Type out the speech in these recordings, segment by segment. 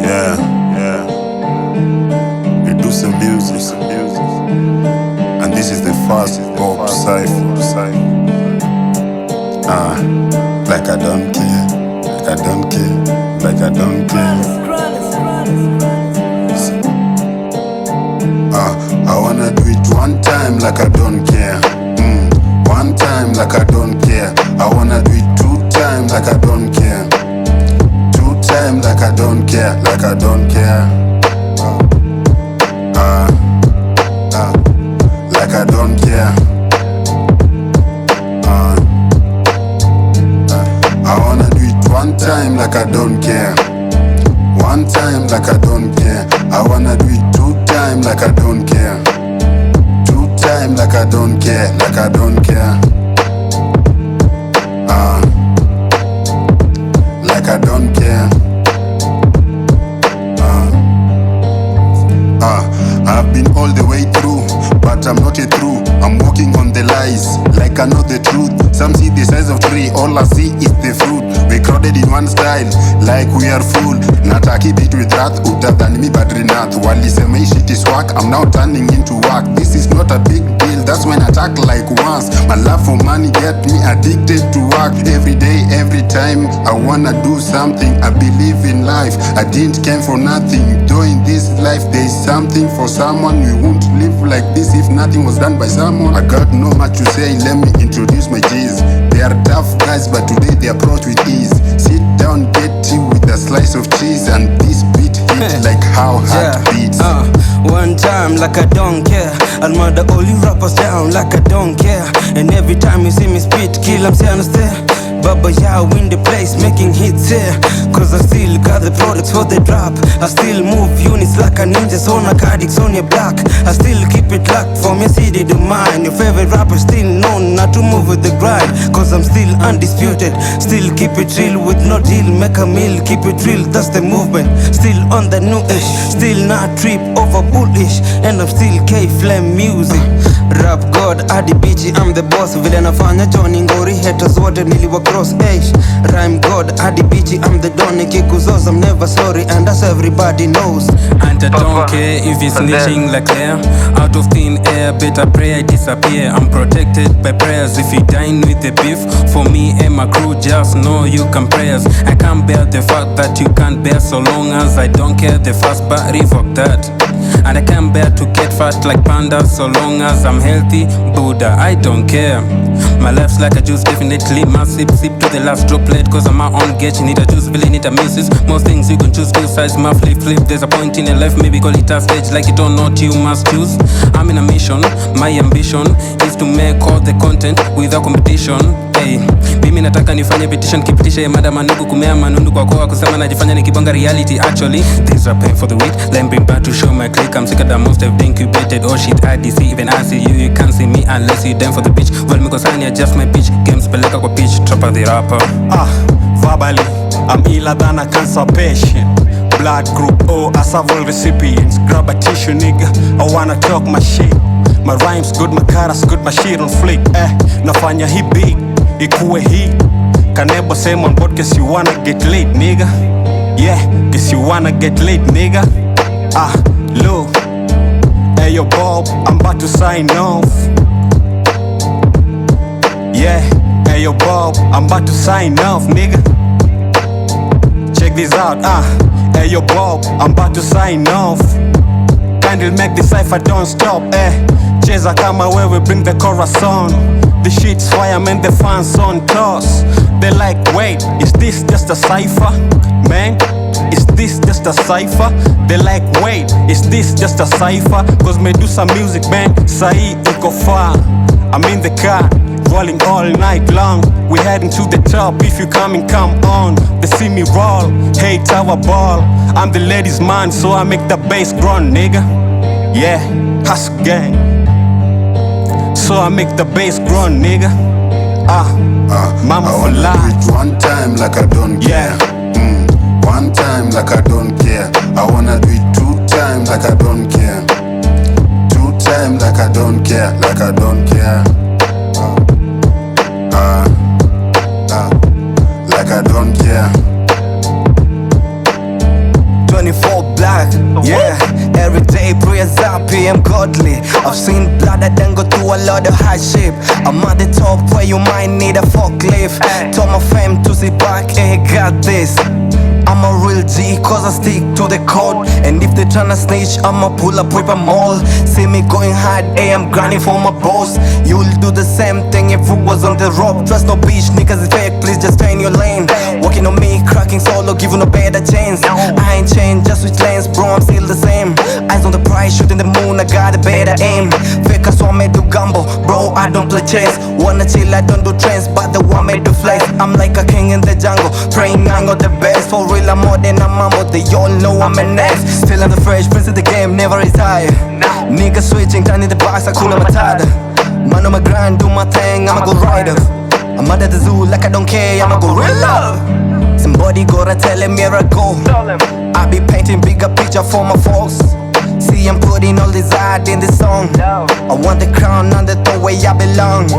Yeah, yeah. We do some music, and this is the first pop cypher. Like I don't care, like I don't care, like I don't care. I wanna do it one time like I don't care. One time like I don't care. I wanna do it 2 times like I don't care. 2 times like I don't care, like I don't care. Like I don't care. I wanna do it 1 time like I don't care. 1 time like I don't care. I wanna do it 2 times like I don't care. 2 times like I don't care, like I don't care. Like I don't care. I've been all the way through, but I'm not yet through. I'm walking on the lies, like I know the truth. Some see the size of tree, all I see is the fruit. We crowded in one style, like we are full. Nataki beat with wrath, utadhani mi Badrinath. Walisema hii shit is work, I'm now turning into work. This is not a big deal, that's when I talk like once. My love for money get me addicted to work. Every day, every time, I wanna do something. I believe in life, I didn't came for nothing. Though in this life there's something for someone. We won't live like this if nothing was done by someone. I got no much to say, let me introduce my G's. They are tough guys, but today they approach with ease. Sit down, get tea with a slice of cheese, and this beat hit like how heart beats. One time like I don't care. I'll murder all you rappers down like I don't care. And every time you see me spit, kill I'm saying stare. Baba Yao in the place making hits here. Cause I still got the products for the drop. I still move units like a ninja, so narcotics on your block. I still keep it locked from your city to mine. Your favorite rapper still known not to move with the grind. Cause I'm still undisputed. Still keep it real with no deal. Make a meal, keep it real, that's the movement. Still on the new-ish, still not trip over bullish. And I'm still K-Flame music. Rap God, Adi Bichi, I'm the boss. Vile nafanya Johnny Ngori, haters wote niliwa cross age. Rhyme God, Adi Bichi, I'm the don. Nikikuzoz, I'm never sorry, and that's everybody knows. And I don't care if it's snitching like Claire. Out of thin air, better pray I disappear. I'm protected by prayers. If you dine with the beef, for me and my crew, just know you can prayers. I can't bear the fact that you can't bear, so long as I don't care the fast, but revoke that. And I can't bear to get fat like pandas, so long as I'm healthy, Buddha, I don't care. My life's like a juice, definitely massive. Sip to the last droplet, cause I'm my own gauge. Need a juice, really need a missus. Most things you can choose, two sides, my flip. There's a point in your life, maybe call it a stage. Like you don't know what you must choose. I'm in a mission, my ambition is to make all the content without competition. Hey, mimi nataka nifanye petition, kipitisha mada manugu kumea manundu kwa koa kusema najifanya nikibonga reality. Actually, things are paying for the wait. Let me bring back to show my click. I'm sick of the most I've been incubated. Oh shit, IDC, even I see you, you can't see me unless you down for the bitch. Well, me kosani adjust my pitch. Games peleka kwa pitch, trapper the rapper. Verbally, I'm iller than a cancer patient. Blood group O, as several recipients. Grab a tissue, nigga, I wanna talk my shit. My rhymes good, my chorus good, my shit on flick. Nafanya hii big, ikuwe hii. Kanebo same on board, cause you wanna get late, nigga. Yeah, cause you wanna get late, nigga. Look, hey yo Bob, I'm about to sign off. Yeah, hey yo Bob, I'm about to sign off, nigga. Check this out, hey yo Bob, I'm about to sign off. Kindly make the cipher, don't stop, Cheza kama wewe, bring the chorus on. The shit's fire, man, the fans on toss. They like, wait, is this just a cipher? Man, is this just a cipher? They like, wait, is this just a cipher? Cause me do some music, man, sahi iko far. I'm in the car, rolling all night long. We heading to the top, if you coming, come on. They see me roll, hey tower ball. I'm the ladies man, so I make the bass groan, nigga. Yeah, hustle gang. So I make the bass groan, nigga. Mama for life. I wanna do it 1 time like I don't care. 1 time like I don't care. I wanna do it 2 times like I don't care. 2 times like I don't care, like I don't care. Like I don't care. black. Yeah, every day prayers up, I'm godly. I've seen blood that then go through a lot of hardship. I'm at the top where you might need a forklift. Told my fam to sit back, hey, got this. I'm a real G cause I stick to the code. And if they tryna snitch, I'ma pull up with them all. See me going hard, hey, I'm grinding for my boss. You'll do the same thing if it was on the rope. Trust no bitch, niggas is fake, please just stay in your lane. Walking on me, cracking solo, giving a better chance. I ain't changed, just switch lanes, bro, I'm still the same. Eyes on the prize, shooting the moon, I got a better aim. Fake so I made to gamble, bro, I don't play chess. Wanna chill, I don't do trends, but the one made to flex. I'm like a king in the jungle, praying I got the best. For real, I'm more than a mambo, they all know I'm an next. Still I'm the fresh prince of the game, never retire. Niggas switching, turning the box, I cool, I'm a tired. Man on my grind, do my thing, I'm a good rider. I'm out at the zoo like I don't care, I'm a gorilla. Somebody gotta tell him here I go. I be painting bigger picture for my folks. See I'm putting all this art in this song. I want the crown on the throne where I belong.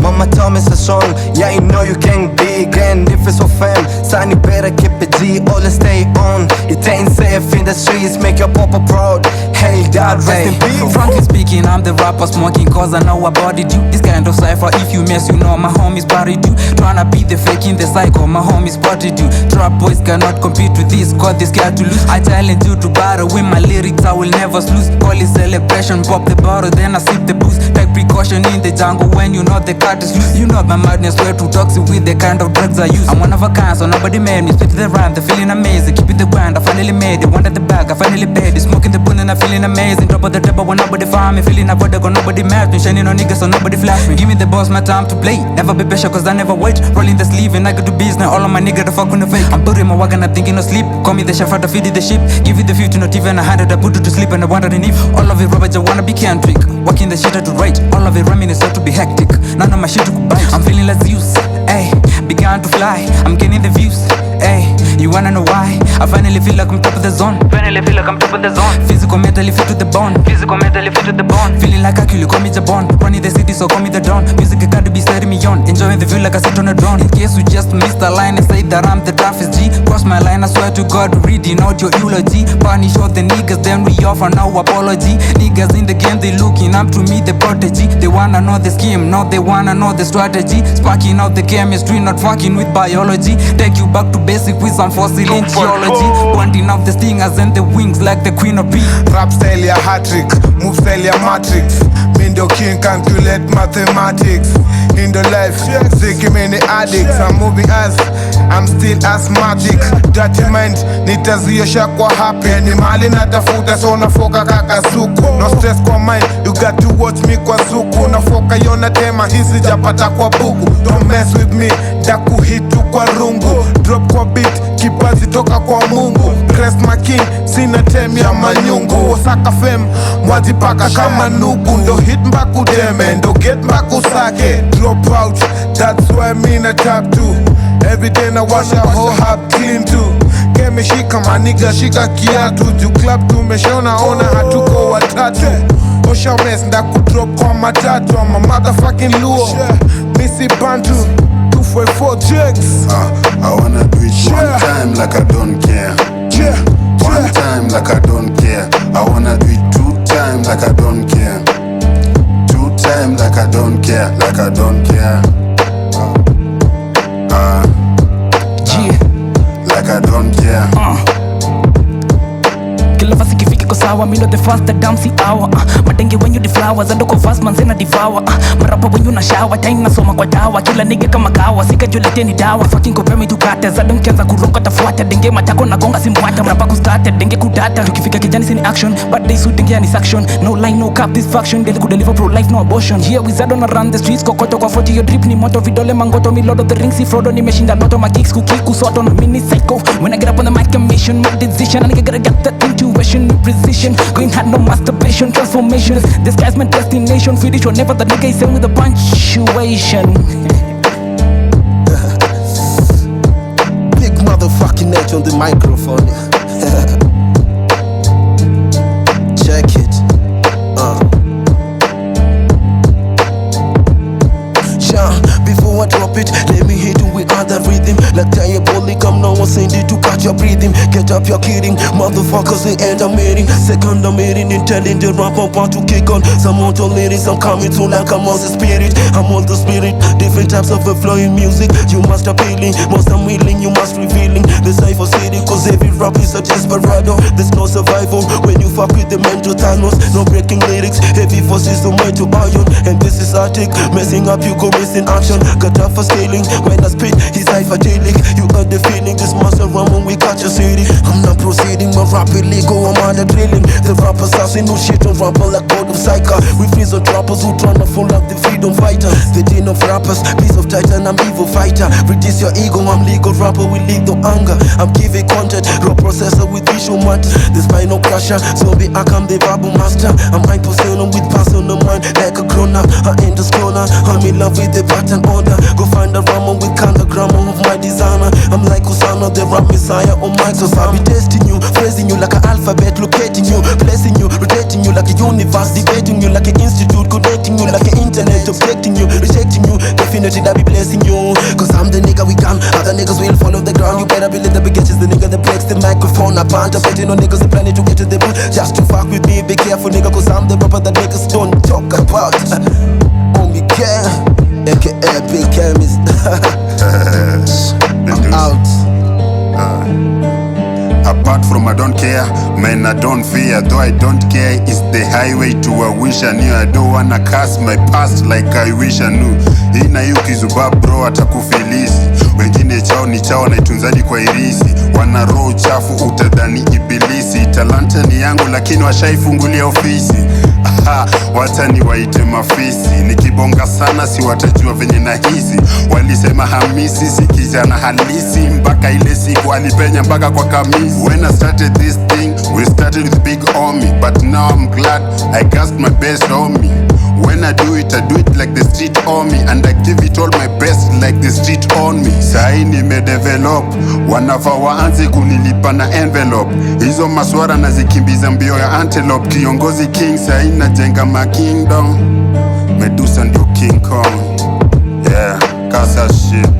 Mama told me so strong, yeah you know you can be again. If it's for fam, son you better keep it G, always stay on. It ain't safe in the streets, make your papa proud. Hey God, rest in peace. Frankly speaking, I'm the rapper smoking cause I know about it. You this kind of cypher, if you mess, you know my homies buried you. Tryna beat the fake in the cycle, my homies spotted you. Trap boys cannot compete with this, cause they scared to lose. I challenge you to battle with my lyrics, I will never lose. Call it celebration, pop the bottle, then I sip the booze. Take precaution in the jungle when you know the cut is loose. You know my madness, way too toxic with the kind of drugs I use. I'm one of a kind, so nobody made me. Spit the rhyme, the feeling amazing. Keep it the grind, I finally made it. One at the back, I finally paid it. Smoking the bun and I feeling amazing. Drop of the table when nobody find me. Feeling avoid, got nobody match me. Shining on niggas, so nobody flash me. Give me the boss, my time to play. Never be patient, cause I never wait. Rolling the sleeve and I go to business. All of my niggas, the fuck on the fake. I'm putting my wagon, I'm thinking of sleep. Call me the chef, I feed it the ship. Give it the 50, not even 100. I put it to sleep and I wondering if all of it Robert, I wanna be Kendrick. Walking the shit to right. All of it rhyming is start to be hectic. None of my shit to bite. I'm feeling like Zeus, ayy. Began to fly, I'm getting the views, ayy. You wanna know why? I finally feel like I'm top of the zone. Finally feel like I'm top of the zone. Physical, mentally fit to the bone. Physical, mentally fit to the bone. Feeling like Akili, call me Jabon. Running the city, so call me the dawn. Music got to be steering me on. Enjoying the view like I sit on a drone. In case you just missed the line and say that I'm the toughest G. Cross my line, I swear to God, reading out your eulogy. Punish all the niggas, then we offer no apology. Niggas in the game, they looking up to me, the prodigy. They wanna know the scheme, no, they wanna know the strategy. Sparking out the chemistry, not fucking with biology. Take you back to basic with some fossil in geology. Pointing out the stingers and the wings like the queen of bee. Rap style ya hat-trick, move style ya matrix. Mindo king calculate mathematics. In the life, sick many addicts. I'm moving as, I'm still asthmatic. Dirty mind, nitaziosha kwa happy. Ni mali natafuta so nafoka kaka suku. No stress kwa mind, you got to watch me kwa suku. Nafoka yona tema, hizi japata kwa buku. Don't mess with me, daku hitu kwa rungu. Drop kwa beat, kipazi toka kwa Mungu. Crest my king, sina tem ya manyungu. Osaka fem, mwajipaka kama nugu. Ndo hit mbaku deme, ndo get mbaku sake. Drop out, that's why me na tap too. Every day na wash a whole hub clean too. Keme shika maniga shika kiatu. Ju club tumeshona ona hatuko watatu. Osha mess ndaku drop kwa matatu. I'm a motherfucking Luo, Missy Bantu 244 jigs. I wanna do it one time like I don't care. One time like I don't care. I wanna do it 2 times like I don't care. 2 times like I don't care. Like I don't care. Like I don't care. Kila fasi kifiki ko sawa, me know the fast the damn si hour. Matenge when you the flowers, ando ko fast man zena devour. Marapa when you na shower, time nasoma kwa dawa. Kila nigga kama kawa, sika juleteni dawa. Fucking compare me to kata, za don't kianza kuroka tafuata. Denge matako na gonga simbuata, marapa kustarted, denge kudata. Tukifika kijani sini action, but they suit denge ani saction. No line, no cap, this faction, they could deliver pro life, no abortion. Here wizard on run the streets, kokoto kwa 40 your drip ni moto. Vidole mangoto, me lord of the rings, si Frodo nimeshinda loto. My kicks kukiku soto, no mini psycho. When I get up on the mic, I'm mission, my decision. A nigga gotta get that intuition, with precision. Going hard, no masturbation, transformations. The sky's my destination. Finish whenever the nigga is saying with a punctuation. Big motherfucking edge on the microphone. Check it. Before I drop it, let me hit you with other rhythm. Like diabolic, I'm no one saying opportunity to catch your breathing. Get up, you're kidding. Motherfuckers, they end up meeting. Second, I'm meeting in telling the rapper want to kick on some auto lyrics. I'm coming to like I'm on the spirit. I'm on the spirit. Different types of flowing music. You must appealing. Most I'm willing, you must revealing. The cipher city, cause every rap is a desperado. There's no survival when you fuck with the mental Thanos. No breaking lyrics. Heavy forces the way to iron. And this is Arctic. Messing up, you go missing action. Got up for scaling. When I spit, he's hypertelic. You got the feeling. This monster run when we catch a city. I'm not proceeding, but rapidly go, I'm on the drilling. The rap assassin who shit on rapper like God of Psycho. We freeze on trappers who tryna full up the freedom fighters. The din of rappers, piece of titan, I'm evil fighter. Reduce your ego, I'm legal rapper, we lead the anger. I'm giving content, raw processor with visual matter. The spinal crusher, zombie I'm the babu master. I'm hyper with personal mind like a grown up. I ain't the stoner, I'm in love with the pattern order. Go find a ramen with kinda grammar of my designer. I'm like Osana, the rap messiah on mic. So I'll be testing you, phrasing you like an alphabet, locating you, blessing you, rotating you like a universe, debating you like an institute, connecting you like an internet, objecting you, rejecting you. Definitely I'll be blessing you, cause I'm the nigga we gun. Other niggas will follow the ground. You better believe the biggest is the nigga that breaks the microphone. I punch up betting on niggas that planning to get to the booth just to fuck with me. Be careful nigga, cause I'm the rapper that niggas don't talk about. Homie Ken, aka Big Chemist. I'm out. Apart from I don't care, man I don't fear. Though I don't care, it's the highway to a wish I knew. I don't wanna cast my past like I wish I knew. Ina yukizuba bro atakufilisi. Wengine chao ni chao naitunzadi kwa irisi. Wana roho chafu utadhani ibilisi. Talanta ni yangu lakini washaifungulia ofisi. Aha, wacha ni waite mafisi. Nikibonga sana si watajua venye nahisi. Walisema Hamisi si kijana halisi. Mpaka ile siku alipenya mpaka kwa kamisi. When I started this thing, we started with big homie. But now I'm glad I cast my best homie. When I do it like the street on me. And I give it all my best like the street on me. Sahi nimedevelop, wanafaa waanze kunilipa na envelope. Hizo maswara nazikimbiza mbio ya antelope. Kiongozi king sahi najenga ma kingdom. Medusa ndio King Kong. Yeah, kasa shit.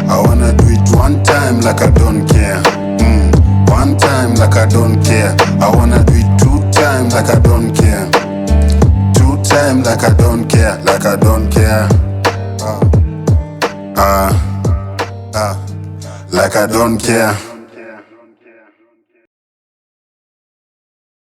I wanna do it one time like I don't care. One time like I don't care. I wanna do it 2 times like I don't care. 2 times like I don't care, like I don't care. Like I don't care.